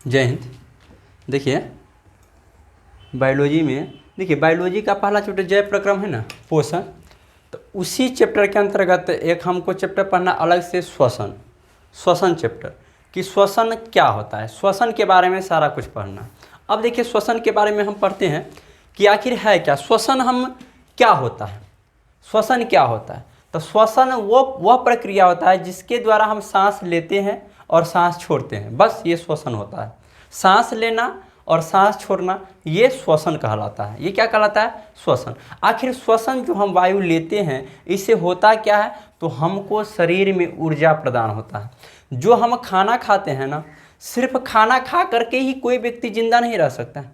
जय हिंद। देखिए बायोलॉजी में, देखिए बायोलॉजी का पहला चैप्टर जैव प्रक्रम है ना, पोषण। तो उसी चैप्टर के अंतर्गत एक हमको चैप्टर पढ़ना अलग से श्वसन चैप्टर, कि श्वसन क्या होता है, श्वसन के बारे में सारा कुछ पढ़ना। अब देखिए श्वसन के बारे में हम पढ़ते हैं कि आखिर है क्या श्वसन, हम क्या होता है श्वसन, क्या होता है। तो श्वसन वह प्रक्रिया होता है जिसके द्वारा हम सांस लेते हैं और सांस छोड़ते हैं, बस ये श्वसन होता है। सांस लेना और सांस छोड़ना ये श्वसन कहलाता है। ये क्या कहलाता है? श्वसन। आखिर श्वसन जो हम वायु लेते हैं इससे होता क्या है, तो हमको शरीर में ऊर्जा प्रदान होता है। जो हम खाना खाते हैं ना, सिर्फ खाना खा करके ही कोई व्यक्ति जिंदा नहीं रह सकता।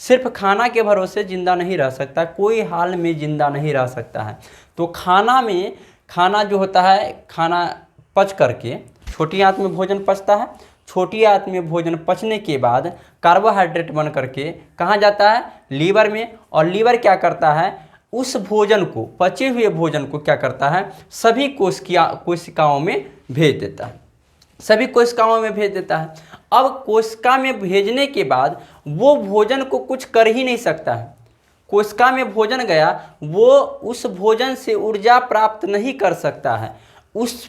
सिर्फ खाना के भरोसे जिंदा नहीं रह सकता, कोई हाल में जिंदा नहीं रह सकता है। तो खाना जो होता है, खाना पच करके छोटी आंत में भोजन पचता है। छोटी आंत में भोजन पचने के बाद कार्बोहाइड्रेट बन करके कहाँ जाता है? लीवर में। और लीवर क्या करता है? उस भोजन को, पचे हुए भोजन को क्या करता है? सभी कोशिकाओं में भेज देता है। सभी कोशिकाओं में भेज देता है। अब कोशिका में भेजने के बाद वो भोजन को कुछ कर ही नहीं सकता है। कोशिका में भोजन गया, वो उस भोजन से ऊर्जा प्राप्त नहीं कर सकता है। उस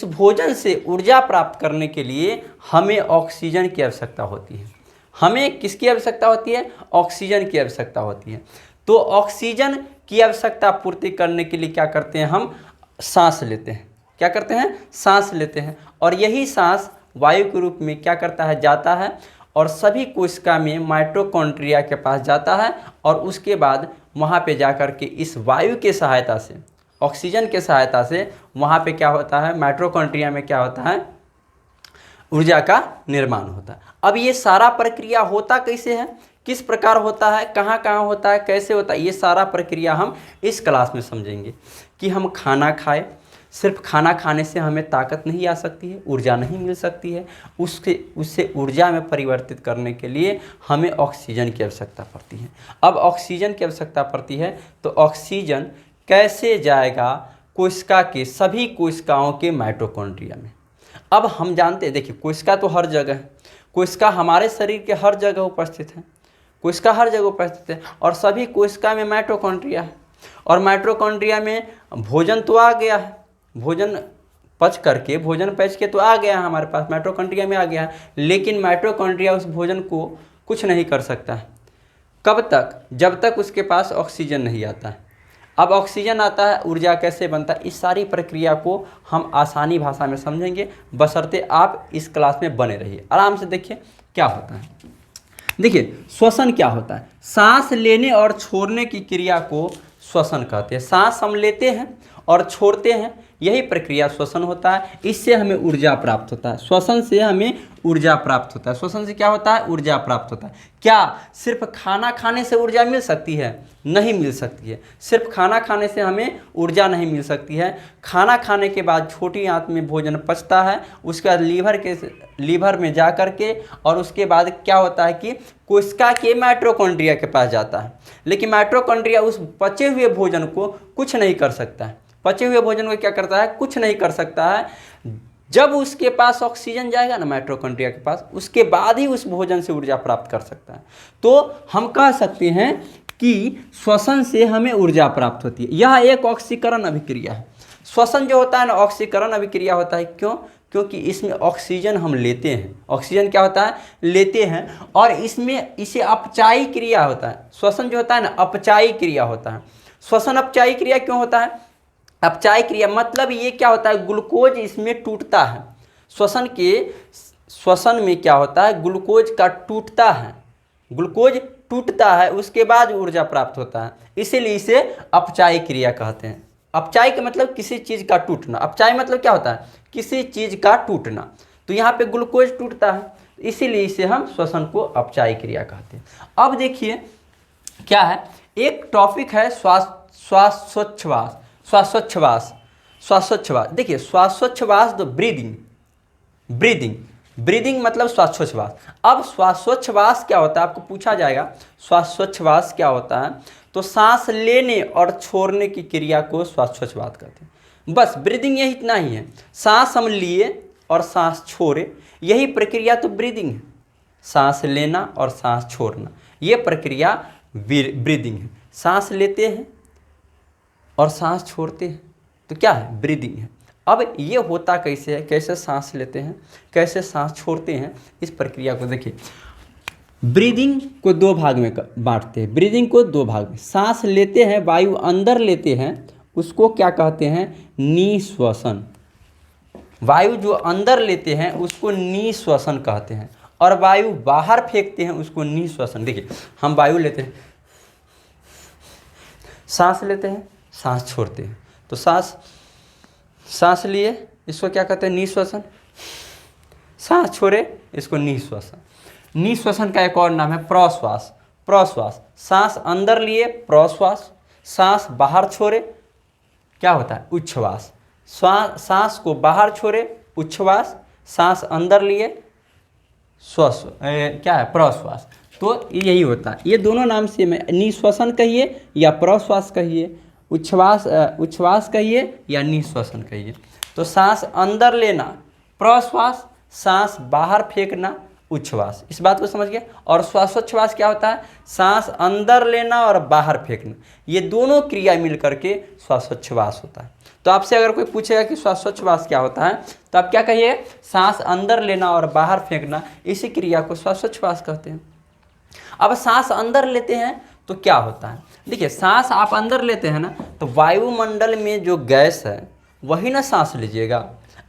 भोजन से ऊर्जा प्राप्त करने के लिए हमें ऑक्सीजन की आवश्यकता होती है। हमें किसकी आवश्यकता होती है? ऑक्सीजन की आवश्यकता होती है। तो ऑक्सीजन की आवश्यकता पूर्ति करने के लिए क्या करते हैं? हम सांस लेते हैं। क्या करते हैं? सांस लेते हैं। और यही सांस वायु के रूप में क्या करता है? जाता है और सभी कोशिका में माइटोकॉन्ड्रिया के पास जाता है। और उसके बाद वहाँ पे जा कर के इस वायु के सहायता से, ऑक्सीजन के सहायता से वहाँ पे क्या होता है? माइटोकॉन्ड्रिया में क्या होता है? ऊर्जा का निर्माण होता है। अब ये सारा प्रक्रिया होता कैसे है, किस प्रकार होता है, कहाँ कहाँ होता है, कैसे होता है, ये सारा प्रक्रिया हम इस क्लास में समझेंगे। कि हम खाना खाएं, सिर्फ खाना खाने से हमें ताकत नहीं आ सकती है, ऊर्जा नहीं मिल सकती है। उससे ऊर्जा में परिवर्तित करने के लिए हमें ऑक्सीजन की आवश्यकता पड़ती है। अब ऑक्सीजन की आवश्यकता पड़ती है तो ऑक्सीजन कैसे जाएगा कोशिका के सभी कोशिकाओं के माइटोकॉन्ड्रिया में। अब हम जानते हैं, देखिए कोशिका तो हर जगह है, कोशिका हमारे शरीर के हर जगह उपस्थित है, कोशिका हर जगह उपस्थित है। और सभी कोशिका में माइटोकॉन्ड्रिया है। और माइटोकॉन्ड्रिया में भोजन तो आ गया है, भोजन पच के तो आ गया है हमारे पास, माइटोकॉन्ड्रिया में आ गया है। लेकिन माइटोकॉन्ड्रिया उस भोजन को कुछ नहीं कर सकता है। कब तक? जब तक उसके पास ऑक्सीजन नहीं आता है। अब ऑक्सीजन आता है, ऊर्जा कैसे बनता है, इस सारी प्रक्रिया को हम आसानी भाषा में समझेंगे, बशर्ते आप इस क्लास में बने रहिए। आराम से देखिए क्या होता है। देखिए श्वसन क्या होता है? सांस लेने और छोड़ने की क्रिया को श्वसन कहते हैं। सांस हम लेते हैं और छोड़ते हैं, यही प्रक्रिया श्वसन होता है। इससे हमें ऊर्जा प्राप्त होता है। श्वसन से हमें ऊर्जा प्राप्त होता है। श्वसन से क्या होता है? ऊर्जा प्राप्त होता है। क्या सिर्फ खाना खाने से ऊर्जा मिल सकती है? नहीं मिल सकती है। सिर्फ खाना खाने से हमें ऊर्जा नहीं मिल सकती है। खाना खाने के बाद छोटी आंत में भोजन पचता है, उसके बाद लीवर में जा कर के, और उसके बाद क्या होता है कि कोशिका के माइटोकॉन्ड्रिया के पास जाता है। लेकिन माइटोकॉन्ड्रिया उस पचे हुए भोजन को कुछ नहीं कर सकता है। पचे हुए भोजन को क्या करता है? कुछ नहीं कर सकता है। जब उसके पास ऑक्सीजन जाएगा ना माइटोकॉन्ड्रिया के पास, उसके बाद ही उस भोजन से ऊर्जा प्राप्त कर सकता है। तो हम कह सकते हैं कि श्वसन से हमें ऊर्जा प्राप्त होती है। यह एक ऑक्सीकरण अभिक्रिया है। श्वसन जो होता है ना, ऑक्सीकरण अभिक्रिया होता है। क्यों? क्योंकि इसमें ऑक्सीजन हम लेते हैं। ऑक्सीजन क्या होता है? लेते हैं। और इसे अपचायी क्रिया होता है। श्वसन जो होता है ना, अपचायी क्रिया होता है। श्वसन अपचायी क्रिया क्यों होता है? अपचायी क्रिया मतलब ये क्या होता है? ग्लूकोज इसमें टूटता है। श्वसन में क्या होता है? ग्लूकोज का टूटता है। ग्लूकोज टूटता है, उसके बाद ऊर्जा प्राप्त होता है। इसीलिए इसे अपचायी क्रिया कहते हैं। अपचायी का मतलब किसी चीज़ का टूटना। अपचायी मतलब क्या होता है? किसी चीज़ का टूटना। तो यहाँ पे ग्लूकोज टूटता है, इसीलिए इसे हम श्वसन को अपचायी क्रिया कहते हैं। अब देखिए क्या है, एक टॉपिक है श्वासोच्छ्वास। देखिए श्वासोच्छ्वास तो ब्रीदिंग मतलब श्वासोच्छ्वास। अब श्वासोच्छ्वास क्या होता है? आपको पूछा जाएगा श्वासोच्छ्वास क्या होता है, तो सांस लेने और छोड़ने की क्रिया को श्वासोच्छ्वास कहते हैं। बस ब्रीदिंग यही इतना ही है। सांस हम लिए, और सांस छोड़े, यही प्रक्रिया तो ब्रीदिंग है। सांस लेना और सांस छोड़ना, ये प्रक्रिया ब्रीदिंग है। सांस लेते हैं और सांस छोड़ते हैं तो क्या है, ब्रीदिंग है। अब ये होता कैसे है, कैसे सांस लेते हैं, कैसे सांस छोड़ते हैं, इस प्रक्रिया को देखिए। ब्रीदिंग को दो भाग में बांटते हैं, ब्रीदिंग को दो भाग में। सांस लेते हैं, वायु अंदर लेते हैं, उसको क्या कहते हैं, निश्वसन। वायु जो अंदर लेते हैं उसको निश्वसन कहते हैं, और वायु बाहर फेंकते हैं उसको निश्वसन। देखिए हम वायु लेते हैं, सांस लेते हैं, सांस छोड़ते हैं, तो सांस लिए इसको क्या कहते हैं, निश्वसन। सांस छोड़े इसको निश्वसन। निश्वसन का एक और नाम है प्रश्वास। प्रश्वास, सांस अंदर लिए प्रश्वास, सांस बाहर छोड़े क्या होता है, उच्छ्वास। सांस को बाहर छोड़े उच्छ्वास, सांस अंदर लिए क्या है, प्रश्वास। तो यही होता है, ये दोनों नाम से में निश्वसन कहिए या प्रश्वास कहिए, उच्छ्वास कहिए या निश्वसन कहिए। तो सांस अंदर लेना प्रश्वास, सांस बाहर फेंकना उच्छ्वास। इस बात को समझ गए। और श्वासोच्छ्वास क्या होता है, सांस अंदर लेना और बाहर फेंकना, ये दोनों क्रिया मिल करके श्वासोच्छ्वास होता है। तो आपसे अगर कोई पूछेगा कि श्वासोच्छ्वास क्या होता है, तो आप क्या कहिए, सांस अंदर लेना और बाहर फेंकना, इसी क्रिया को श्वासोच्छ्वास कहते हैं। अब सांस अंदर लेते हैं तो क्या होता है, देखिए सांस आप अंदर लेते हैं ना, तो वायुमंडल में जो गैस है वही ना सांस लीजिएगा।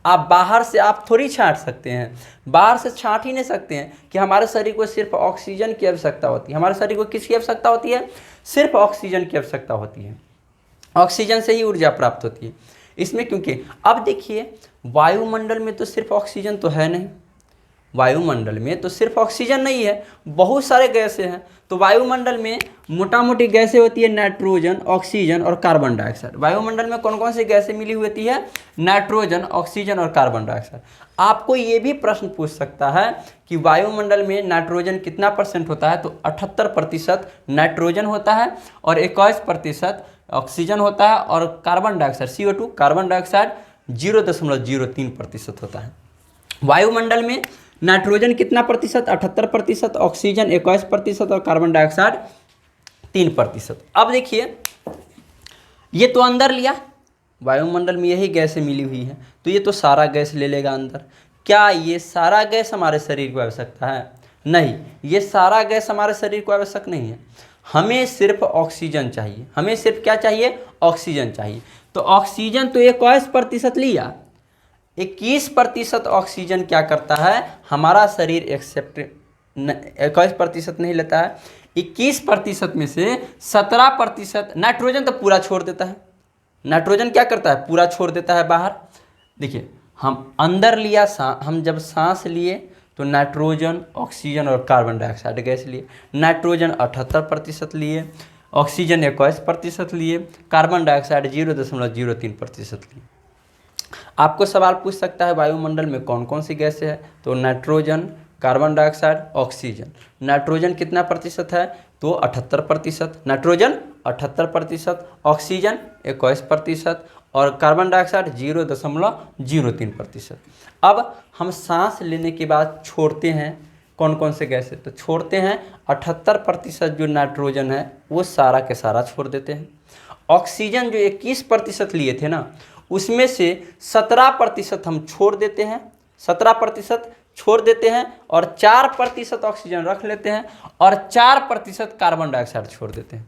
आप बाहर से आप थोड़ी छांट सकते हैं, बाहर से छांट ही नहीं सकते हैं कि हमारे शरीर को सिर्फ ऑक्सीजन की आवश्यकता होती है। हमारे शरीर को किसकी आवश्यकता होती है, सिर्फ ऑक्सीजन की आवश्यकता होती है। ऑक्सीजन से ही ऊर्जा प्राप्त होती है इसमें। क्योंकि अब देखिए वायुमंडल में तो सिर्फ ऑक्सीजन तो है नहीं, वायुमंडल में तो सिर्फ ऑक्सीजन नहीं है, बहुत सारे गैसें हैं। तो वायुमंडल में मोटा मोटी गैसें होती है, नाइट्रोजन, ऑक्सीजन और कार्बन डाइऑक्साइड। वायुमंडल में कौन कौन सी गैसें मिली हुई होती है, नाइट्रोजन, ऑक्सीजन और कार्बन डाइऑक्साइड। आपको ये भी प्रश्न पूछ सकता है कि वायुमंडल में नाइट्रोजन कितना % होता है, तो 78% नाइट्रोजन होता है और 21% ऑक्सीजन होता है, और carbon dioxide CO2 carbon dioxide 0.03% होता है। वायुमंडल में नाइट्रोजन कितना प्रतिशत, 78%, ऑक्सीजन 21% और कार्बन डाइऑक्साइड 3%। अब देखिए ये तो अंदर लिया, वायुमंडल में यही गैसें मिली हुई हैं, तो ये तो सारा गैस ले लेगा अंदर। क्या ये सारा गैस हमारे शरीर को आवश्यकता है, नहीं, ये सारा गैस हमारे शरीर को आवश्यक नहीं है। हमें सिर्फ ऑक्सीजन चाहिए, हमें सिर्फ क्या चाहिए, ऑक्सीजन चाहिए। तो ऑक्सीजन तो 21% लिया, 21% ऑक्सीजन क्या करता है, हमारा शरीर एक्सेप्ट 21% नहीं लेता है। 21% में से 17% नाइट्रोजन तो पूरा छोड़ देता है। नाइट्रोजन क्या करता है, पूरा छोड़ देता है बाहर। देखिए हम अंदर लिया, हम जब सांस लिए तो नाइट्रोजन, ऑक्सीजन और कार्बन डाइऑक्साइड गैस लिए। नाइट्रोजन 78% लिए, ऑक्सीजन 21% लिए, कार्बन डाइऑक्साइड 0.03% लिए। आपको सवाल पूछ सकता है वायुमंडल में कौन कौन सी गैसें हैं, तो nitrogen, carbon dioxide, oxygen. Nitrogen कितना प्रतिशत है, तो 78%, नाइट्रोजन 78%, ऑक्सीजन 21% और कार्बन डाइऑक्साइड 0.03%। अब हम सांस लेने के बाद छोड़ते हैं कौन कौन से गैस है, तो छोड़ते हैं 78% जो नाइट्रोजन है वो सारा के सारा छोड़ देते हैं। ऑक्सीजन जो 21% लिए थे ना, उसमें से 17% हम छोड़ देते हैं, 17% छोड़ देते हैं और 4% ऑक्सीजन रख लेते हैं और 4% कार्बन डाइऑक्साइड छोड़ देते हैं।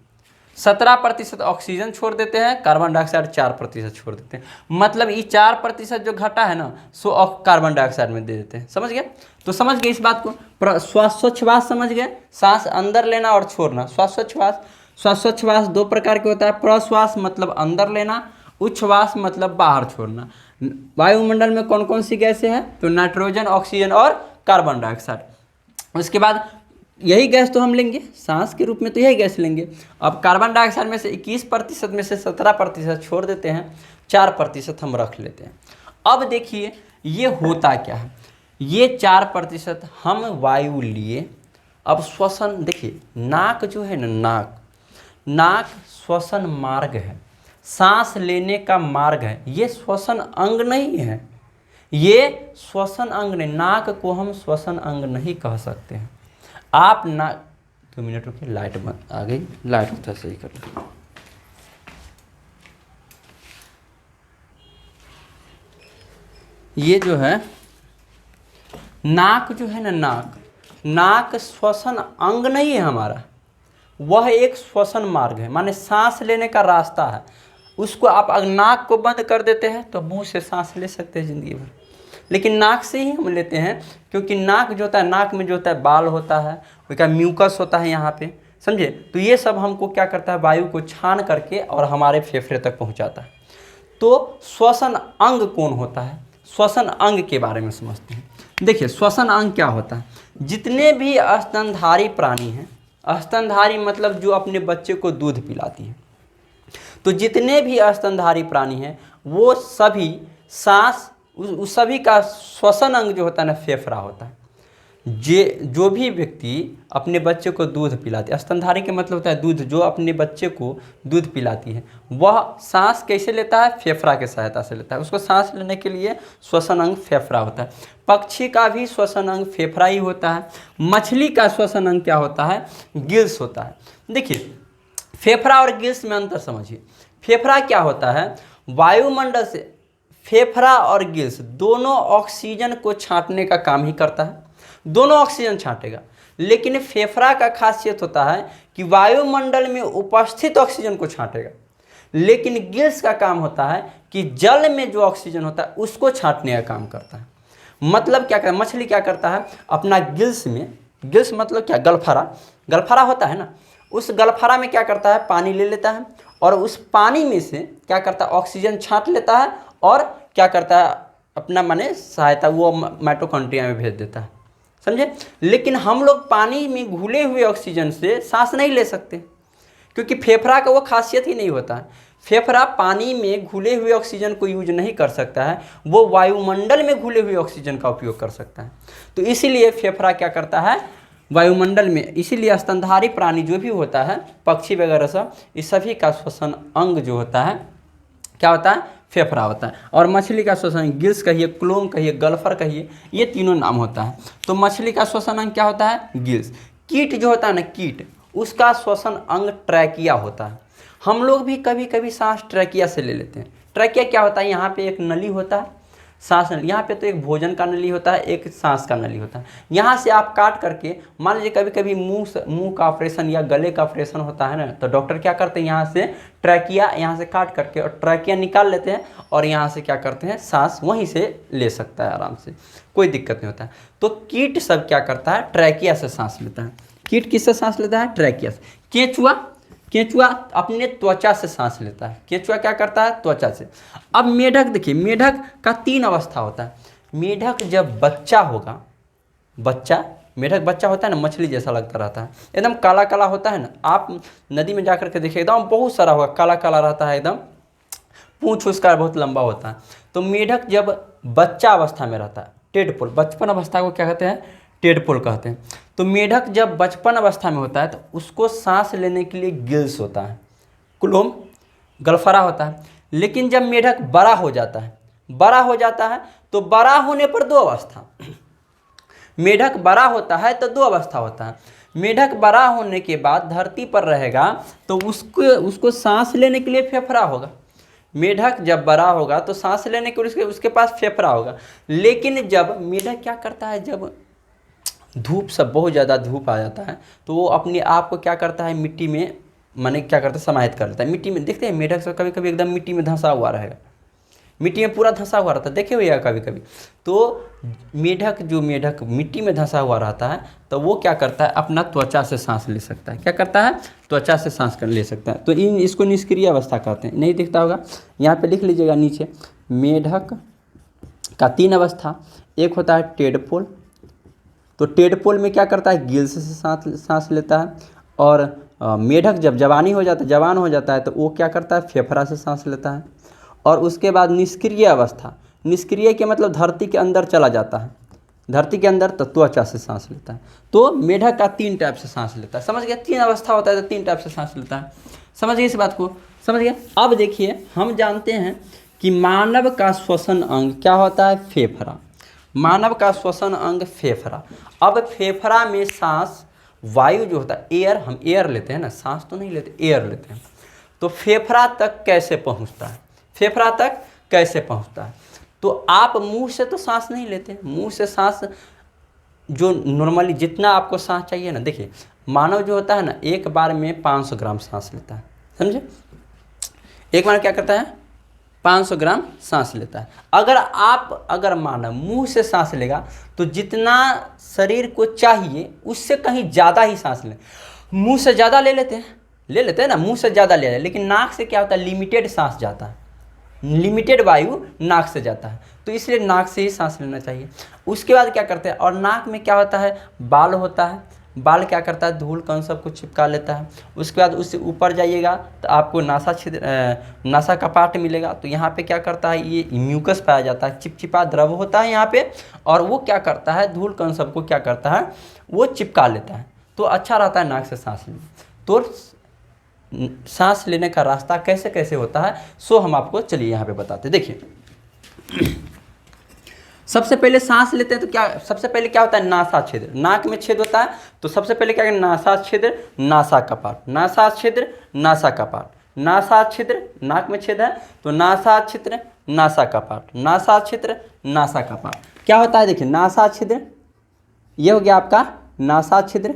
17% ऑक्सीजन छोड़ देते हैं, कार्बन डाइऑक्साइड 4% छोड़ देते हैं। मतलब ये 4% जो घटा है ना, सो कार्बन डाइऑक्साइड में दे देते हैं। समझ गए, तो समझ गए इस बात को। श्वासोच्छ्वास समझ गए, सांस अंदर लेना और छोड़ना। श्वासोच्छ्वास 2 प्रकार के होता है, प्रश्वास मतलब अंदर लेना, उच्छ्वास मतलब बाहर छोड़ना। वायुमंडल में कौन कौन सी गैसें हैं, तो नाइट्रोजन, ऑक्सीजन और कार्बन डाइऑक्साइड। उसके बाद यही गैस तो हम लेंगे सांस के रूप में, तो यही गैस लेंगे। अब कार्बन डाइऑक्साइड में से 21% में से 17% छोड़ देते हैं, 4% हम रख लेते हैं। अब देखिए ये होता क्या है, ये 4% हम वायु लिए। अब श्वसन देखिए, नाक जो है ना, नाक श्वसन मार्ग है, सांस लेने का मार्ग है, ये श्वसन अंग नहीं है। ये श्वसन अंग नहीं, नाक को हम श्वसन अंग नहीं कह सकते हैं। आप नाक 2 मिनट रुकिए, लाइट बंद आ गई, लाइट को सही कर लो। ये जो है नाक जो है ना, नाक श्वसन अंग नहीं है हमारा, वह एक श्वसन मार्ग है, माने सांस लेने का रास्ता है। उसको आप अगर नाक को बंद कर देते हैं तो मुंह से सांस ले सकते हैं ज़िंदगी भर, लेकिन नाक से ही हम लेते हैं, क्योंकि नाक जो होता है, नाक में जो होता है बाल होता है, उसका म्यूकस होता है यहाँ पे, समझे। तो ये सब हमको क्या करता है, वायु को छान करके और हमारे फेफड़े तक पहुँचाता है। तो श्वसन अंग कौन होता है, श्वसन अंग के बारे में समझते हैं। देखिए श्वसन अंग क्या होता है, जितने भी स्तनधारी प्राणी हैं, स्तनधारी मतलब जो अपने बच्चे को दूध पिलाती है, तो जितने भी स्तनधारी प्राणी हैं वो सभी सांस, उस सभी का श्वसन अंग जो होता है ना फेफड़ा होता है। जो भी व्यक्ति अपने बच्चे को दूध पिलाती है, स्तनधारी के मतलब होता है दूध, जो अपने बच्चे को दूध पिलाती है वह सांस कैसे लेता है, फेफड़ा की सहायता से लेता है। उसको सांस लेने के लिए श्वसन अंग फेफड़ा होता है। पक्षी का भी श्वसन अंग फेफड़ा ही होता है। मछली का श्वसन अंग क्या होता है, गिल्स होता है। देखिए फेफड़ा और गिल्स में अंतर समझिए। फेफड़ा क्या होता है, वायुमंडल से फेफड़ा और गिल्स दोनों ऑक्सीजन को छांटने का काम ही करता है, दोनों ऑक्सीजन छांटेगा। लेकिन फेफड़ा का खासियत होता है कि वायुमंडल में उपस्थित ऑक्सीजन को छांटेगा, लेकिन गिल्स का काम होता है कि जल में जो ऑक्सीजन होता है उसको छांटने का काम करता है। मतलब क्या करता है, मछली क्या करता है, अपना गिल्स में, गिल्स मतलब क्या, गलफरा, गलफरा होता है ना, उस गलफरा में क्या करता है, पानी ले लेता है और उस पानी में से क्या करता है, ऑक्सीजन छांट लेता है और क्या करता है, अपना माने सहायता वो माइटोकॉन्ड्रिया में भेज देता है, समझे। लेकिन हम लोग पानी में घुले हुए ऑक्सीजन से सांस नहीं ले सकते, क्योंकि फेफड़ा का वो खासियत ही नहीं होता है। फेफड़ा पानी में घुले हुए ऑक्सीजन को यूज नहीं कर सकता है, वो वायुमंडल में घुले हुए ऑक्सीजन का उपयोग कर सकता है। तो इसीलिए फेफड़ा क्या करता है, वायुमंडल में, इसीलिए स्तनधारी प्राणी जो भी होता है, पक्षी वगैरह सब, इस सभी का श्वसन अंग जो होता है क्या होता है, फेफड़ा होता है। और मछली का श्वसन गिल्स कहिए, क्लोम कहिए, गल्फर कहिए, ये तीनों नाम होता है। तो मछली का श्वसन अंग क्या होता है, गिल्स। कीट जो होता है ना, कीट, उसका श्वसन अंग ट्रैकिया होता है। हम लोग भी कभी कभी सांस ट्रैकिया से ले लेते हैं। ट्रैकिया क्या होता है, यहाँ पे एक नली होता है, सांस नली, यहाँ पे तो एक भोजन का नली होता है, एक सांस का नली होता है। यहाँ से आप काट करके, मान लीजिए कभी कभी मुंह का ऑपरेशन या गले का ऑपरेशन होता है ना, तो डॉक्टर क्या करते हैं, यहाँ से ट्रैकिया यहाँ से काट करके और ट्रैकिया निकाल लेते हैं और यहाँ से क्या करते हैं, सांस वहीं से ले सकता है आराम से, कोई दिक्कत नहीं होता है। तो कीट सब क्या करता है, ट्रैकिया से सांस लेता है। कीट किससे सांस लेता है, ट्रैकिया से। केंचुआ, केंचुआ अपने त्वचा से सांस लेता है। केंचुआ क्या करता है, त्वचा से। अब मेढक देखिए, मेढक का 3 अवस्था होता है। मेढक जब बच्चा होगा, बच्चा, मेढक बच्चा होता है ना, मछली जैसा लगता रहता है, एकदम काला काला होता है ना, आप नदी में जाकर के देखिए एकदम बहुत सारा होगा, काला काला रहता है एकदम, पूंछ उसका बहुत लंबा होता है। तो मेढक जब बच्चा अवस्था में रहता है, टेडपोल, बचपन अवस्था को क्या कहते हैं, टेडपोल कहते हैं। तो मेढक जब बचपन अवस्था में होता है तो उसको सांस लेने के लिए गिल्स होता है, क्लोम, गलफरा होता है। लेकिन जब मेढक बड़ा हो जाता है, बड़ा हो जाता है तो बड़ा होने पर 2 अवस्था, मेढक बड़ा होता है तो 2 अवस्था होता है। मेढक बड़ा होने के बाद धरती पर रहेगा तो उसको सांस लेने के लिए फेफड़ा होगा। मेढक जब बड़ा होगा तो सांस लेने के लिए उसके पास फेफड़ा होगा। लेकिन जब मेढक क्या करता है, जब धूप सब बहुत ज़्यादा धूप आ जाता है तो वो अपने आप को क्या करता है, मिट्टी में, माने क्या करता है, समाहित कर लेता है मिट्टी में। देखते हैं मेढक सब कभी कभी एकदम मिट्टी में धंसा हुआ रहेगा, मिट्टी में पूरा धंसा हुआ रहता है, देखे हुए कभी कभी। तो मेढक मिट्टी में धंसा हुआ रहता है तो वो क्या करता है, अपना त्वचा से सांस ले सकता है। क्या करता है, त्वचा से सांस कर ले सकता है। तो इसको निष्क्रिय अवस्था कहते हैं। नहीं दिखता होगा, यहाँ पे लिख लीजिएगा नीचे। मेढक का 3 अवस्था, एक होता है टेडपोल, तो टेडपोल में क्या करता है, गिल्स से सांस लेता है। और मेढक जब जवान हो जाता है तो वो क्या करता है, फेफड़ा से सांस लेता है। और उसके बाद निष्क्रिय अवस्था, निष्क्रिय के मतलब धरती के अंदर चला जाता है, धरती के अंदर तो त्वचा से सांस लेता है। तो मेढक का 3 टाइप से सांस लेता है, समझ गया, 3 अवस्था होता है तो 3 टाइप से सांस लेता है। समझ गए इस बात को, समझ गया। अब देखिए हम जानते हैं कि मानव का श्वसन अंग क्या होता है, फेफड़ा। मानव का श्वसन अंग फेफड़ा। अब फेफड़ा में सांस, वायु जो होता है, एयर, हम एयर लेते हैं ना, सांस तो नहीं लेते, एयर लेते हैं। तो फेफड़ा तक कैसे पहुंचता है, फेफड़ा तक कैसे पहुंचता है। तो आप मुंह से तो सांस नहीं लेते, मुंह से सांस जो नॉर्मली जितना आपको सांस चाहिए ना, देखिए मानव जो होता है ना, एक बार में 500 ग्राम सांस लेता है, समझे। एक बार क्या करता है, 500 ग्राम सांस लेता है। अगर मानव मुंह से सांस लेगा तो जितना शरीर को चाहिए उससे कहीं ज़्यादा ही सांस ले, मुंह से ज़्यादा ले लेते हैं ना, मुंह से ज़्यादा ले लेते हैं, लेकिन नाक से क्या होता है, लिमिटेड सांस जाता है, लिमिटेड वायु नाक से जाता है, तो इसलिए नाक से ही सांस लेना चाहिए। उसके बाद क्या करते हैं, और नाक में क्या होता है, बाल होता है, बाल क्या करता है, धूल कण सबको चिपका लेता है। उसके बाद उससे ऊपर जाइएगा तो आपको नासा छिद्र, नासा कपाट मिलेगा। तो यहाँ पे क्या करता है, ये म्यूकस पाया जाता है, चिपचिपा द्रव होता है यहाँ पे, और वो क्या करता है, धूल कण सबको क्या करता है, वो चिपका लेता है। तो अच्छा रहता है नाक से सांस लेना। तो सांस लेने का रास्ता कैसे कैसे होता है, सो हम आपको चलिए यहाँ पे बताते। देखिए सबसे पहले सांस लेते हैं तो क्या, सबसे पहले क्या होता है, नासा छिद्र, नाक में छेद होता है। तो सबसे पहले क्या करें, नासा छिद्र, नासा कपाट, नासा छिद्र, नासा कपाट, नासा छिद्र, नाक में छेद है तो नासा छिद्र, नासा कपाट, नासा छिद्र, नासा कपाट। क्या होता है, देखिए नासा छिद्र, ये हो गया आपका नासा छिद्र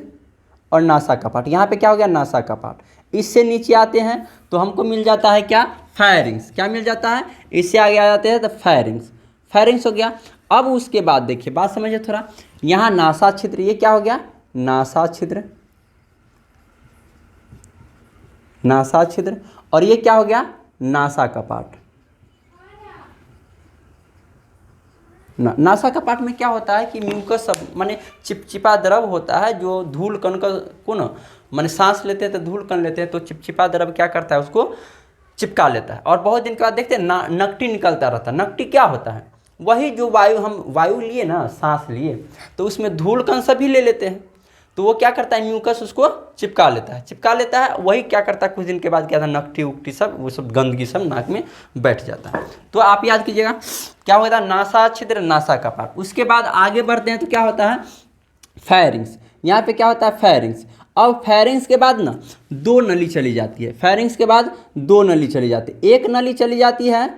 और नासा कपाट। यहाँ पे क्या हो गया, नासा कपाट। इससे नीचे आते हैं तो हमको मिल जाता है क्या, फेरिंग्स। क्या मिल जाता है, इससे आगे आ जाते हैं तो फेरिंग्स, फेरिंग्स हो गया। अब उसके बाद देखिए, बात समझिए थोड़ा, यहाँ नासा छिद्र, ये क्या हो गया, नासा छिद्र, नासा छिद्र, और ये क्या हो गया, नासा कपाट। नासा कपाट में क्या होता है कि म्यूकस माने चिपचिपा द्रव होता है, जो धूल कण को ना, माने सांस लेते हैं तो धूल कण लेते हैं, तो चिपचिपा द्रव क्या करता है, उसको चिपका लेता है। और बहुत दिन के बाद देखते हैं नकटी निकलता रहता है। नकटी क्या होता है, वही जो वायु, हम वायु लिए ना, सांस लिए, तो उसमें धूल कण सभी ले लेते हैं, तो वो क्या करता है, म्यूकस उसको चिपका लेता है। वही क्या करता है, कुछ दिन के बाद क्या था, नकटी उकटी सब, वो सब गंदगी सब नाक में बैठ जाता है। तो आप याद कीजिएगा क्या होता है, नासा छिद्र, नासा कपाट। उसके बाद आगे बढ़ते हैं तो क्या होता है, फेरिंग्स। यहाँ पे क्या होता है, फेरिंग्स। अब फेरिंग्स के बाद ना 2 नली चली जाती है, फेरिंग्स के बाद 2 नली चली जाती है। एक नली चली जाती है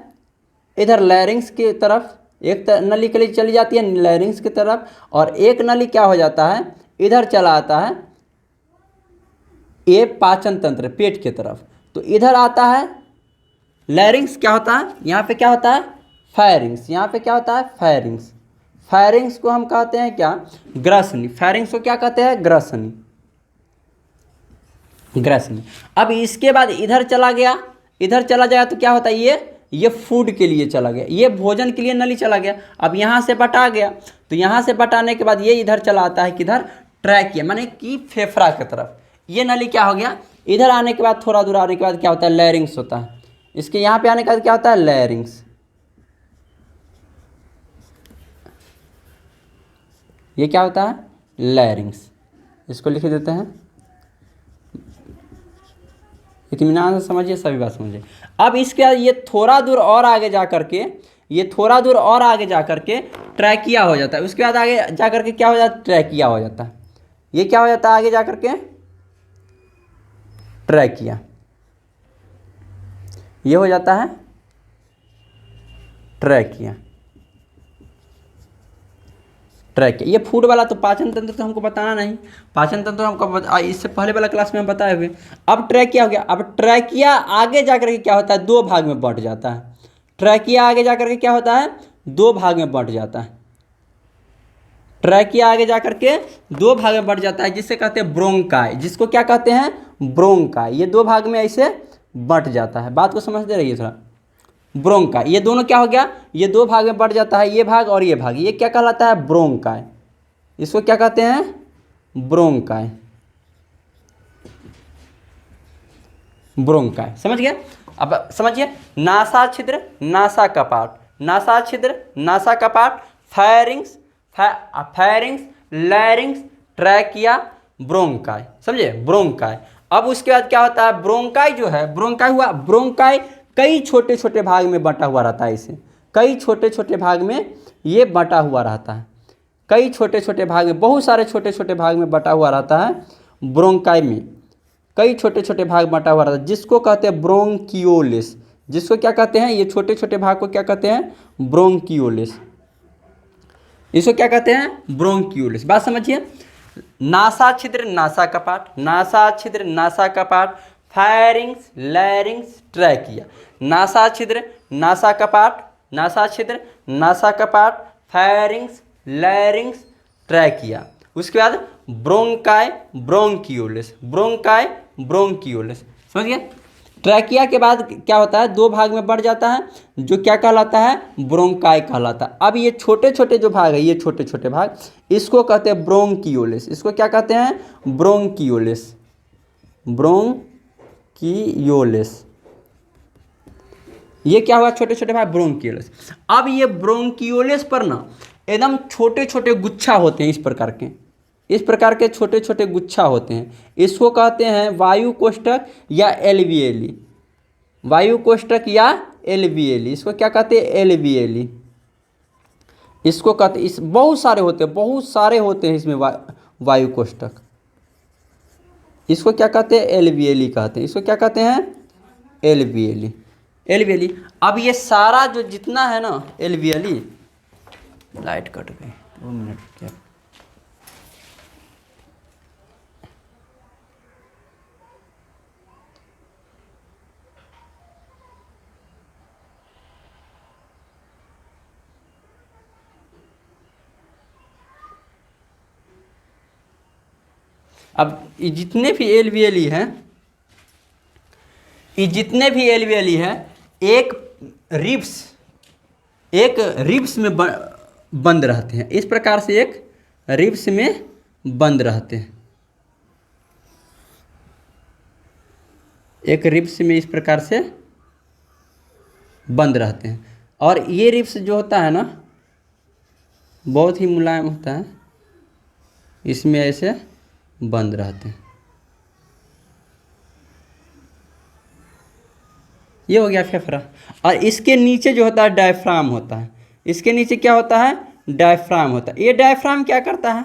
इधर लैरिंग्स की तरफ, एक नली के लिए चली जाती है लैरिंग्स की तरफ, और एक नली क्या हो जाता है, इधर चला आता है, ये पाचन तंत्र, पेट की तरफ। तो इधर आता है लैरिंग्स, क्या होता है, यहाँ पे क्या होता है, फेरिंग्स। यहाँ पे क्या होता है, फेरिंग्स। फेरिंग्स को हम कहते हैं क्या, ग्रसनी। फेरिंग्स को क्या कहते हैं, ग्रसनी, ग्रसनी। अब इसके बाद इधर चला गया, इधर चला जाएगा तो क्या होता है, ये फूड के लिए चला गया, ये भोजन के लिए नली चला गया। अब यहाँ से बटा गया, तो यहाँ से बटाने के बाद ये इधर चला आता है, किधर, ट्रैकिया, माने कि फेफड़ा की तरफ। ये नली क्या हो गया, इधर आने के बाद थोड़ा दूर आने के बाद क्या होता है, लैरिंग्स होता है। इसके यहाँ पे आने के बाद क्या होता है, लैरिंग्स। ये क्या होता है, लैरिंग्स। इसको लिख देते हैं, इत्मीनान से समझिए, सभी बात समझिए। अब इसके बाद ये थोड़ा दूर और आगे जा करके, ये थोड़ा दूर और आगे जा करके ट्रैकिया हो जाता है। उसके बाद आगे जा करके क्या हो जाता है, ट्रैकिया हो जाता है। ये क्या हो जाता है आगे जा करके, ट्रैकिया, ये हो जाता है ट्रैकिया, ट्रैकिया। ये फूड वाला तो पाचन तंत्र तो हमको बताना नहीं, पाचन तंत्र हमको इससे पहले वाला क्लास में हम बताए हुए। अब ट्रैकिया हो गया। अब ट्रैकिया आगे जाकर के क्या होता है, 2 भाग में बंट जाता है। ट्रैकिया आगे जाकर के क्या होता है, 2 भाग में बंट जाता है। ट्रैकिया आगे जाकर के 2 भाग में बंट जाता है, जिससे कहते हैं ब्रोंकाई, जिसको क्या कहते हैं, ब्रोंकाई। ये 2 भाग में ऐसे बंट जाता है। बात को समझते रहिए थोड़ा। ब्रोंकाई, ये दोनों क्या हो गया, ये 2 भाग में बढ़ जाता है, ये भाग और ये भाग। ये क्या कहलाता है, ब्रोंकाई। इसको क्या कहते हैं, ब्रोंकाई, ब्रोंकाई। समझ गए। अब समझिए, नासा छिद्र, नासा कपाट, नासा छिद्र, नासा कपाट, फेरिंग्स, फेरिंग्स, लैरिंग्स, ट्रैकिया, ब्रोंकाई। समझे, ब्रोंकाई। अब उसके बाद क्या होता है, ब्रोंकाई जो है, ब्रोंकाई हुआ, ब्रोंकाई कई छोटे छोटे भाग में बंटा हुआ रहता है। इसे कई छोटे छोटे भाग में ये बंटा हुआ रहता है, कई छोटे छोटे भाग में, बहुत सारे छोटे छोटे भाग में बंटा हुआ रहता है। ब्रोंकाई में कई छोटे छोटे भाग बंटा हुआ रहता है, जिसको कहते हैं ब्रोंकियोलिस। जिसको क्या कहते हैं, ये छोटे छोटे भाग को क्या कहते हैं, ब्रोंकियोलिस। इसको क्या कहते हैं, ब्रोंकियोलिस। बात समझिए। नासा छिद्र, नासा कपाट, नासा छिद्र, नासा कपाट, फायरिंग्स, लैरिंग्स, ट्रैकिया। नासा छिद्र, नासा कपाट, नासा छिद्र, नासा कपाट, फायरिंग्स, लैरिंग्स, ट्रैकिया। उसके बाद ब्रोंकाई, ब्रोंकियोलिस, ब्रोंकाई, ब्रोंकियोलिस। समझिए। ट्रैकिया के बाद क्या होता है, दो भाग में बढ़ जाता है, जो क्या कहलाता है, ब्रोंकाई कहलाता है। अब ये छोटे छोटे जो भाग है, ये छोटे छोटे भाग, इसको कहते हैं ब्रोंकियोलिस। इसको क्या कहते हैं, ब्रोंकियोलिस, ब्रोंकियोलिस। ये क्या हुआ, छोटे छोटे भाग, ब्रोंकियोलिस। अब ये ब्रोंकियोलिस पर ना एकदम छोटे छोटे गुच्छा होते हैं, इस प्रकार के, इस प्रकार के छोटे छोटे गुच्छा होते हैं। इसको कहते हैं वायु कोष्ठक या एलवीएली, वायु कोष्ठक या एलवीएली। इसको क्या कहते हैं, एलवीएली। इसको कहते, इस बहुत सारे होते हैं, बहुत सारे होते हैं इसमें वायु कोष्ठक। इसको क्या कहते हैं, एलवीएली कहते हैं। इसको क्या कहते हैं, एलवीएली, एलवीएली। अब ये सारा जो जितना है ना एलवीएली, लाइट कट गई, 2 मिनट क्या। अब ये जितने भी एलवीएली हैं, ये जितने भी एलवीएली हैं, एक रिब्स में बंद रहते हैं। इस प्रकार से एक रिब्स में बंद रहते हैं, एक रिब्स में इस प्रकार से बंद रहते हैं। और ये रिब्स जो होता है ना, बहुत ही मुलायम होता है, इसमें ऐसे बंद रहते हैं। ये हो गया फेफड़ा। और इसके नीचे जो होता है डायफ्राम होता है। इसके नीचे क्या होता है, डायफ्राम होता है। ये डायफ्राम क्या करता है,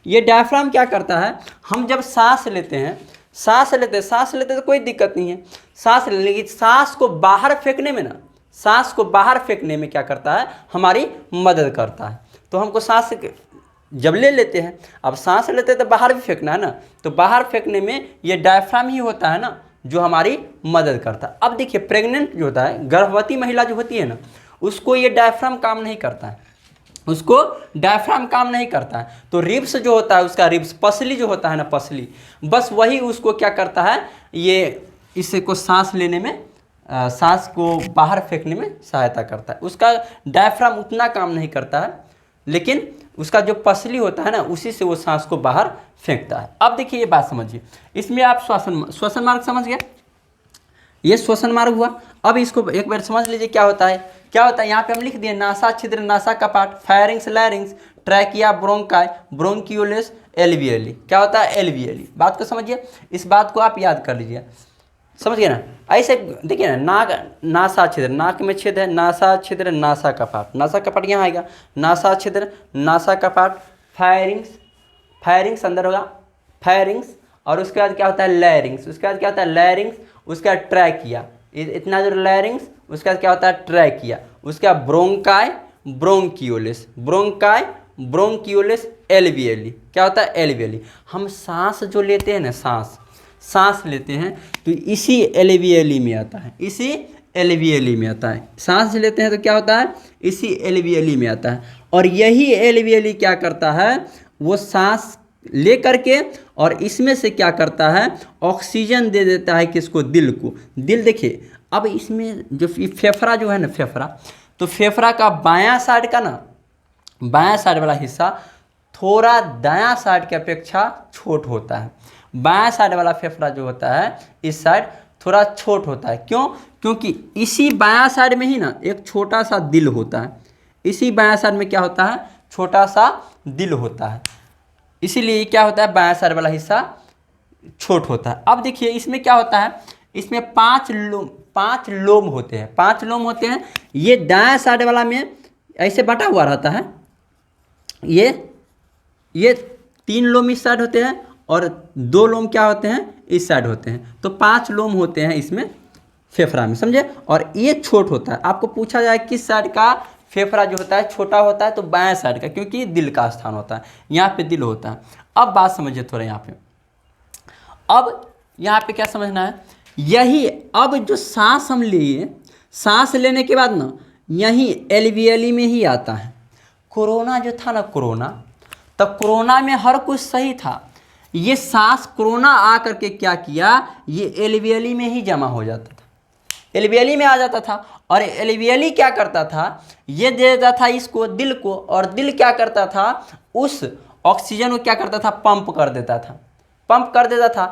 ये डायफ्राम क्या करता है, हम जब सांस लेते हैं, सांस लेते तो कोई दिक्कत नहीं है, सांस लेने की, सांस को बाहर फेंकने में ना, सांस को बाहर फेंकने में क्या करता है, हमारी मदद करता है। तो हमको सांस जब ले लेते हैं, अब सांस लेते हैं तो बाहर भी फेंकना है ना, तो बाहर फेंकने में ये डायफ्राम ही होता है ना, जो हमारी मदद करता है। अब देखिए, प्रेग्नेंट जो होता है, गर्भवती महिला जो होती है ना, उसको ये डायफ्राम काम नहीं करता है, उसको डायफ्राम काम नहीं करता है। तो रिब्स जो होता है, उसका रिब्स, पसली जो होता है ना, पसली, बस वही उसको क्या करता है, ये इसको सांस लेने में, सांस को बाहर फेंकने में सहायता करता है। उसका डायफ्राम उतना काम नहीं करता है, लेकिन उसका जो पसली होता है ना, उसी से वो सांस को बाहर फेंकता है। अब देखिए, ये बात समझिए, इसमें आप श्वसन मार्ग समझ गए, ये श्वसन मार्ग हुआ। अब इसको एक बार समझ लीजिए क्या होता है, क्या होता है। यहाँ पे हम लिख दिए नासा छिद्र, नासा कपाट, फायरिंग्स, लैरिंग्स, ट्रैकिया, ब्रोंकाई, ब्रोंकियोलिस, एलवीएली। क्या होता है, एलवीएली। बात को समझिए, इस बात को आप याद कर लीजिए, समझ गए ना। ऐसे देखिए ना, नाक, नासा छिद्र, नाक में छेद है, नासा छिद्र, नासा कपाट, नासा कपाट यहाँ आएगा, नासा छिद्र, नासा कपाट, फायरिंग्स, फायरिंग्स अंदर होगा, फायरिंग्स, और उसके बाद क्या होता है, लैरिंग्स, उसके बाद क्या होता है, लैरिंग्स, उसके बाद ट्रैकिया, इतना जो लैरिंग्स, उसके बाद क्या होता है, ट्रैकिया, उसके बाद ब्रोंकाई, ब्रोंकियोलिस, ब्रोंकाई, ब्रोंकियोलिस, एलवीएली। क्या होता है, एलवीएली। हम सांस जो लेते हैं ना, सांस लेते हैं, तो इसी एलवीएली में आता है, इसी एलवीएली में आता है। सांस लेते हैं तो क्या होता है, इसी एलवीएली में आता है। और यही एलवीएली क्या करता है, वो सांस ले करके और इसमें से क्या करता है, ऑक्सीजन दे देता है किसको, दिल को। दिल देखिए, अब इसमें जो फेफड़ा जो है ना, फेफड़ा, तो फेफड़ा का बायां साइड का ना, बायां साइड वाला हिस्सा थोड़ा दायां साइड की अपेक्षा छोट होता है। बायां साइड वाला फेफड़ा जो होता है, इस साइड थोड़ा छोट होता है। क्यों, क्योंकि इसी बायां साइड में ही ना एक छोटा सा दिल होता है। इसी बायां साइड में क्या होता है, छोटा सा दिल होता है, इसीलिए क्या होता है, बायां साइड वाला हिस्सा छोट होता है। अब देखिए, इसमें क्या होता है, इसमें 5 लोम होते हैं, 5 लोम होते हैं। ये दाएं साइड वाला में ऐसे बटा हुआ रहता है, ये 3 लोम इस साइड होते हैं और 2 लोम क्या होते हैं, इस साइड होते हैं। तो 5 लोम होते हैं इसमें फेफड़ा में, समझे। और ये छोट होता है, आपको पूछा जाए किस साइड का फेफड़ा जो होता है छोटा होता है, तो बाएं साइड का, क्योंकि दिल का स्थान होता है, यहाँ पे दिल होता है। अब बात समझिए थोड़ा यहाँ पे, अब यहाँ पे क्या समझना है, यही अब जो सांस हम लिए, सांस लेने के बाद ना यही एल्वियली में ही आता है। कोरोना जो था ना, कोरोना, तब कोरोना में हर कुछ सही था, ये सांस कोरोना आ करके क्या किया, ये एल्वियली में ही जमा हो जाता था, एल्वियली में आ जाता था। और एल्वियली क्या करता था, ये दे देता था इसको, दिल को, और दिल क्या करता था, उस ऑक्सीजन को क्या करता था, पंप कर देता था, पंप कर देता था,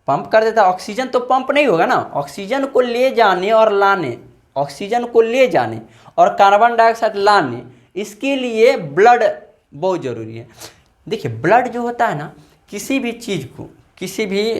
पंप कर देता। ऑक्सीजन तो पंप नहीं होगा ना, ऑक्सीजन को ले जाने और लाने, ऑक्सीजन को ले जाने और कार्बन डाइऑक्साइड लाने, इसके लिए ब्लड बहुत ज़रूरी है। देखिए ब्लड जो होता है ना, किसी भी चीज़ को, किसी भी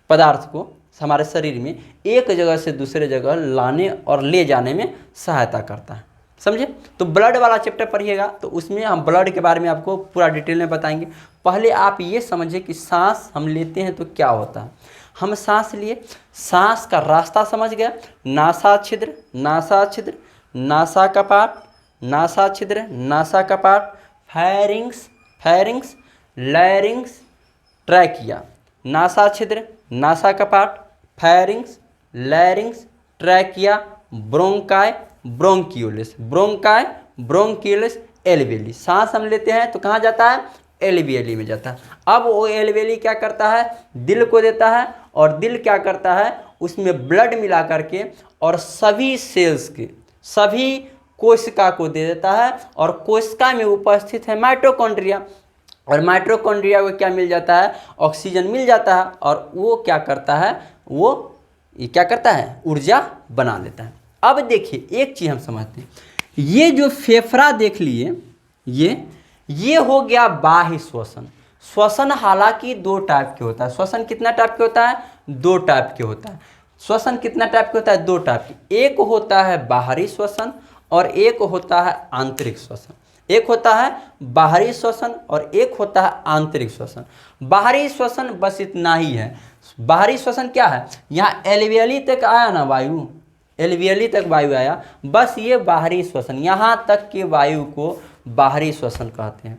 पदार्थ को हमारे शरीर में एक जगह से दूसरे जगह लाने और ले जाने में सहायता करता है, समझे। तो ब्लड वाला चैप्टर पढ़िएगा, तो उसमें हम ब्लड के बारे में आपको पूरा डिटेल में बताएंगे। पहले आप ये समझिए कि सांस हम लेते हैं तो क्या होता है। हम सांस लिए, सांस का रास्ता समझ गया, नासा छिद्र, नासा छिद्र, नासा कपाट, नासा छिद्र, नासा कपाट, फायरिंग्स, फायरिंग्स, लैरिंग्स, ट्रैकिया, नासा छिद्र, नासा कपाट, pharynx, larynx, trachea, bronchi, bronchioles, bronchi, bronchioles, alveoli. सांस हम लेते हैं तो कहाँ जाता है, एल्वियली में जाता है। अब वो एल्वियली क्या करता है, दिल को देता है, और दिल क्या करता है, उसमें ब्लड मिला करके और सभी सेल्स के, सभी कोशिका को दे देता है। और कोशिका में उपस्थित है माइटोकॉन्ड्रिया, और माइटोकॉन्ड्रिया को क्या मिल जाता है, ऑक्सीजन मिल जाता है, और वो क्या करता है, वो ये क्या करता है, ऊर्जा बना लेता है। अब देखिए एक चीज़ हम समझते हैं, ये जो फेफड़ा देख लिए, ये हो गया बाह्य श्वसन। श्वसन हालांकि 2 टाइप के होता है। श्वसन कितना टाइप के होता है, 2 टाइप के होता है। श्वसन कितना टाइप के होता है, 2 टाइप के। एक होता है बाहरी श्वसन और एक होता है आंतरिक श्वसन। एक होता है बाहरी श्वसन और एक होता है आंतरिक श्वसन। बाहरी श्वसन बस इतना ही है। बाहरी श्वसन क्या है, यहाँ एल्वियली तक आया ना वायु, एल्वियली तक वायु आया, बस ये बाहरी श्वसन, यहाँ तक के वायु को बाहरी श्वसन कहते हैं।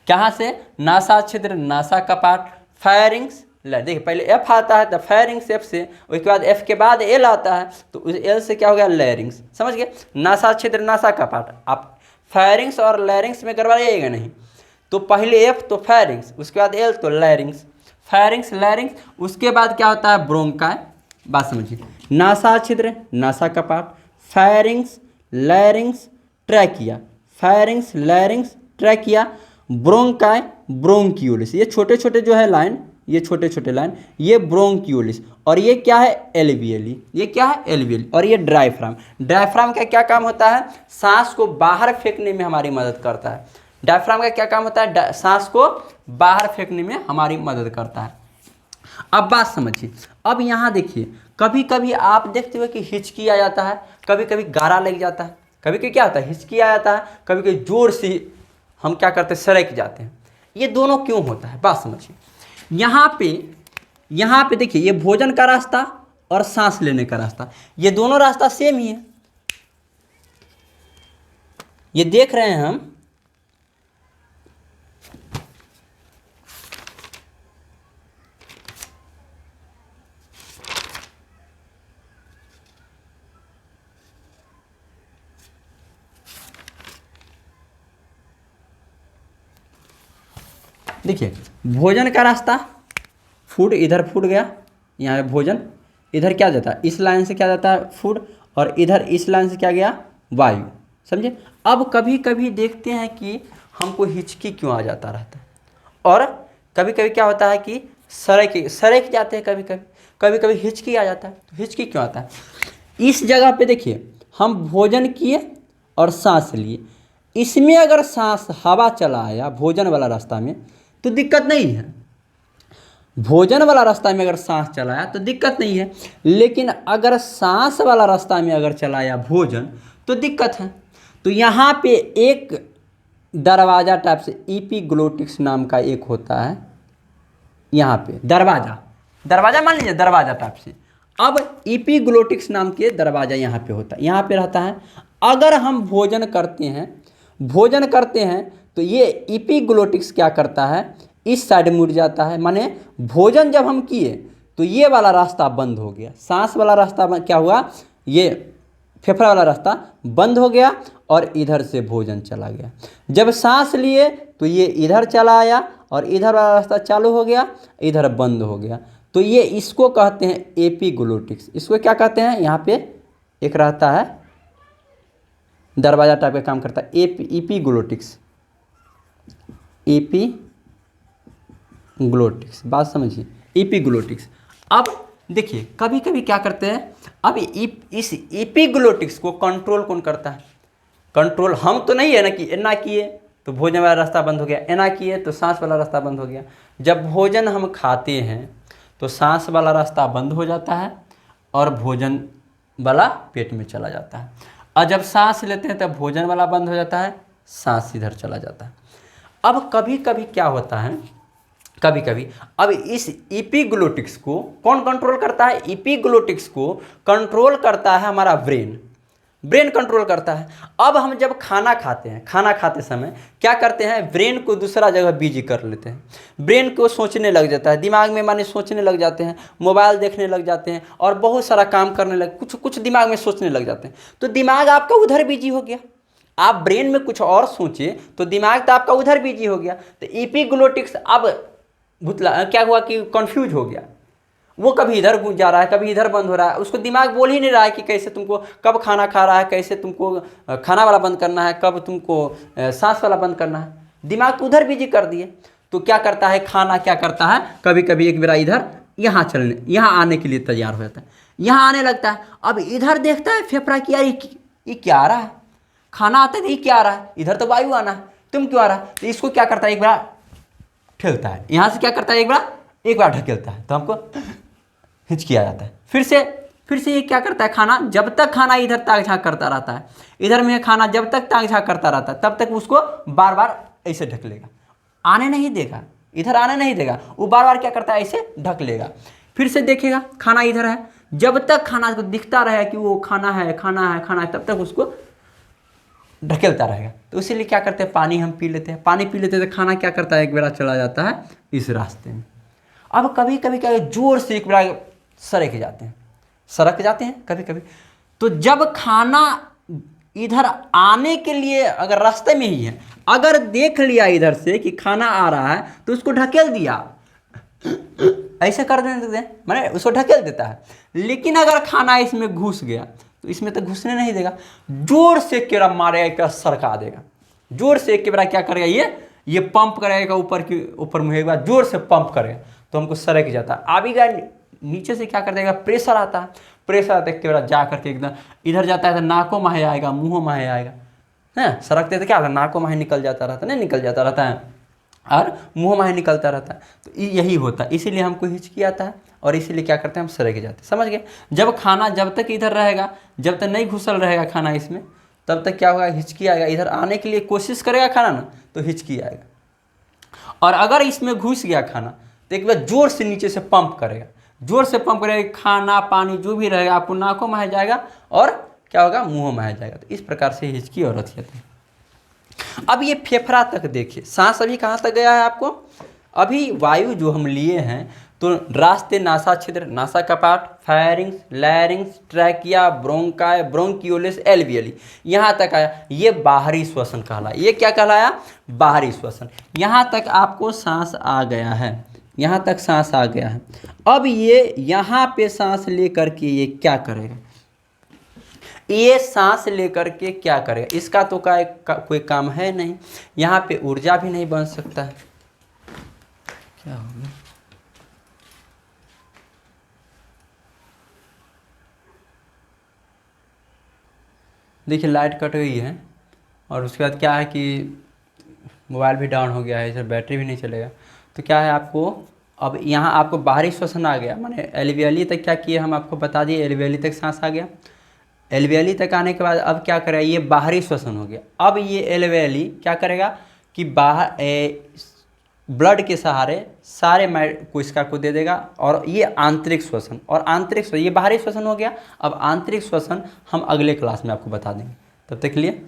कहाँ से, नासा छिद्र, नासा कपाट, फायरिंग्स, देखिए पहले एफ आता है तो फायरिंग्स एफ से, उसके बाद एफ के बाद एल आता है, तो उस एल से क्या हो गया, लैरिंग्स, समझ गए। नासा छिद्र, नासा कपाट, आप फायरिंग्स और लैरिंग्स में करवाइएगा नहीं, तो पहले एफ तो फायरिंग्स, उसके बाद एल तो लैरिंग्स, फायरिंग्स लैरिंग्स, उसके बाद क्या होता है, ब्रोंकाई। बात समझिए, नासा छिद्र, नासा कपाट, pharynx, larynx, trachea, pharynx, larynx, trachea, bronchi, bronchioles. ये छोटे छोटे जो है लाइन, ये छोटे छोटे लाइन, ये ब्रोंकियोलिस, और ये क्या है, एल्वियली। ये क्या है, एल्वियली। और ये डायफ्राम। डायफ्राम का क्या काम होता है, सांस को बाहर फेंकने में हमारी मदद करता है। डायफ्राम का क्या काम होता है, सांस को बाहर फेंकने में हमारी मदद करता है। अब बात समझिए, अब यहाँ देखिए, कभी कभी आप देखते हो कि हिचकी आ जाता है, कभी कभी गारा लग जाता है, कभी कभी क्या होता है, हिचकी आ जाता है, कभी कभी जोर से हम क्या करते हैं, सरक जाते हैं। ये दोनों क्यों होता है, बात समझिए। यहाँ पे देखिए, ये भोजन का रास्ता और सांस लेने का रास्ता, ये दोनों रास्ता सेम ही है। ये देख रहे हैं हम, देखिए भोजन का रास्ता, फूड इधर फूड गया, यहाँ पे भोजन, इधर क्या जाता है, इस लाइन से क्या जाता है, फूड, और इधर इस लाइन से क्या गया, वायु, समझे। अब कभी कभी देखते हैं कि हमको हिचकी क्यों आ जाता रहता है, और कभी कभी क्या होता है कि सरक जाते हैं, कभी कभी हिचकी आ जाता है। तो हिचकी क्यों आता है, इस जगह पे देखिए, हम भोजन किए और सांस लिए, इसमें अगर सांस हवा चला आया भोजन वाला रास्ता में तो दिक्कत नहीं है। भोजन वाला रास्ता में अगर सांस चलाया तो दिक्कत नहीं है, लेकिन अगर सांस वाला रास्ता में अगर चलाया भोजन तो दिक्कत है। तो यहाँ पे एक दरवाज़ा टाइप से एपिग्लोटिक्स नाम का एक होता है, यहाँ पे दरवाज़ा मान लीजिए दरवाज़ा टाइप से। अब एपिग्लोटिक्स नाम के दरवाज़ा यहाँ पे होता है, यहाँ पे रहता है। अगर हम भोजन करते हैं तो ये एपिग्लोटिक्स क्या करता है, इस साइड मुड़ जाता है। माने भोजन जब हम किए तो ये वाला रास्ता बंद हो गया, सांस वाला रास्ता क्या हुआ, ये फेफड़ा वाला रास्ता बंद हो गया और इधर से भोजन चला गया। जब सांस लिए तो ये इधर चला आया और इधर वाला रास्ता चालू हो गया, इधर बंद हो गया। तो ये इसको कहते हैं एपिग्लोटिक्स। इसको क्या कहते हैं, यहाँ पे एक रहता है दरवाज़ा टाइप का काम करता है, एपिग्लोटिक्स। एपिग्लोटिक्स, बात समझिए, एपिग्लोटिक्स। अब देखिए कभी कभी क्या करते हैं, अब इस एपिग्लोटिक्स को कंट्रोल कौन करता है, कंट्रोल हम तो नहीं है ना, कि एना किए तो भोजन वाला रास्ता बंद हो गया, एना किए तो सांस वाला रास्ता बंद हो गया। जब भोजन हम खाते हैं तो सांस वाला रास्ता बंद हो जाता है और भोजन वाला पेट में चला जाता है, और जब सांस लेते हैं तब भोजन वाला बंद हो जाता है, सांस इधर चला जाता है। अब कभी कभी क्या होता है, कभी कभी अब इस एपिग्लोटिक्स को कौन कंट्रोल करता है, एपिग्लोटिक्स को कंट्रोल करता है हमारा ब्रेन कंट्रोल करता है। अब हम जब खाना खाते हैं, खाना खाते समय क्या करते हैं, ब्रेन को दूसरा जगह बिजी कर लेते हैं, ब्रेन को सोचने लग जाता है, दिमाग में माने सोचने लग जाते हैं, मोबाइल देखने लग जाते हैं और बहुत सारा काम करने लग, कुछ दिमाग में सोचने लग जाते हैं। तो दिमाग आपका उधर बिजी हो गया, आप ब्रेन में कुछ और सोचे तो दिमाग तो आपका उधर बिजी हो गया। तो एपिग्लोटिक्स अब भुतला क्या हुआ कि कंफ्यूज हो गया, वो कभी इधर घुस जा रहा है, कभी इधर बंद हो रहा है, उसको दिमाग बोल ही नहीं रहा है कि कैसे तुमको कब खाना खा रहा है, कैसे तुमको खाना वाला बंद करना है, कब तुमको सांस वाला बंद करना है, दिमाग को उधर बिजी कर दिए। तो क्या करता है, खाना क्या करता है, कभी कभी एक बार इधर यहाँ आने के लिए तैयार हो जाता है, यहाँ आने लगता है। अब इधर देखता है फेफड़ा कि यार ये क्या आ रहा है, खाना आता है तो ये क्या आ रहा है, इधर तो वायु आना है, तुम क्यों आ रहा है। तो इसको क्या करता है, एक बार ठेलता है, यहाँ से क्या करता है, एक बार ढकेलता है तो हमको हिचकी आ जाता है। फिर से ये क्या करता है, खाना जब तक खाना इधर ताक झाँक करता रहता है, इधर में खाना जब तक ताक झाँक करता रहता है तब तक उसको बार बार ऐसे ढकेलेगा, आने नहीं देगा, इधर आने नहीं देगा, वो बार बार क्या करता है, ऐसे ढक लेगा। फिर से देखेगा खाना इधर है, जब तक खाना को दिखता रहे कि वो खाना है तब तक उसको ढकेलता रहेगा। तो इसीलिए क्या करते हैं, पानी हम पी लेते हैं, तो खाना क्या करता है, एक बार चला जाता है इस रास्ते में। अब कभी कभी क्या जोर से एक बार सरक जाते हैं कभी कभी। तो जब खाना इधर आने के लिए अगर रास्ते में ही है, अगर देख लिया इधर से कि खाना आ रहा है तो उसको ढकेल दिया, ऐसे कर देते हैं, माने उसको ढकेल देता है। लेकिन अगर खाना इसमें घुस गया तो इसमें तो घुसने नहीं देगा, जोर से केरा मारेगा, एक सरका देगा, जोर से एक बार क्या करेगा, ये पंप करेगा ऊपर मुँह, एक बार जोर से पंप करेगा तो हमको सरक जाता है। आएगा नीचे से क्या कर देगा, प्रेशर आता है के बार जा करके एकदम इधर जाता है तो नाकों माहे आएगा, मुँहों माहे आएगा, है सरकते तो क्या होता है, नाकों माहे निकल जाता रहता है और मुँह माहे निकलता रहता है। तो यही होता है, इसीलिए हमको हिचकी आता है और इसीलिए क्या करते हैं, हम सरक जाते हैं। समझ गए, जब खाना जब तक इधर रहेगा, जब तक नहीं घुसल रहेगा खाना इसमें, तब तक क्या होगा, हिचकी आएगा, इधर आने के लिए कोशिश करेगा खाना ना तो हिचकी आएगा। और अगर इसमें घुस गया खाना तो एक बार जोर से नीचे से पंप करेगा, खाना पानी जो भी रहेगा आपको नाकों में आ जाएगा और क्या होगा, मुंहों में आ जाएगा। तो इस प्रकार से हिचकी और रथ जाती है। अब ये फेफड़ा तक देखिए, सांस अभी कहाँ तक गया है आपको, अभी वायु जो हम लिए हैं तो रास्ते नासा छिद्र, नासा कपाट, pharynx, larynx, trachea, bronchi, bronchioles, एल्वियली, यहाँ तक आया। ये बाहरी श्वसन कहलाया, ये क्या कहलाया, बाहरी श्वसन। यहाँ तक आपको सांस आ गया है, यहाँ तक सांस आ गया है। अब ये यहाँ पे सांस लेकर के ये क्या करेगा, ये सांस लेकर के क्या करेगा, इसका तो कोई काम है नहीं, यहाँ पे ऊर्जा भी नहीं बन सकता है। क्या होगा, देखिए लाइट कट गई है और उसके बाद क्या है कि मोबाइल भी डाउन हो गया है, इधर बैटरी भी नहीं चलेगा। तो क्या है, आपको अब यहाँ आपको बाहरी श्वसन आ गया, माने एल्वियली तक क्या किए हम आपको बता दिए, एल्वियली तक सांस आ गया। एल्वियली तक आने के बाद अब क्या करेगा, ये बाहरी श्वसन हो गया। अब ये एल्वियली क्या करेगा कि बाहर ब्लड के सहारे सारे कोशिका को दे देगा, और ये आंतरिक श्वसन, और आंतरिक श्वसन ये बाहरी श्वसन हो गया। अब आंतरिक श्वसन हम अगले क्लास में आपको बता देंगे। तब तक के लिए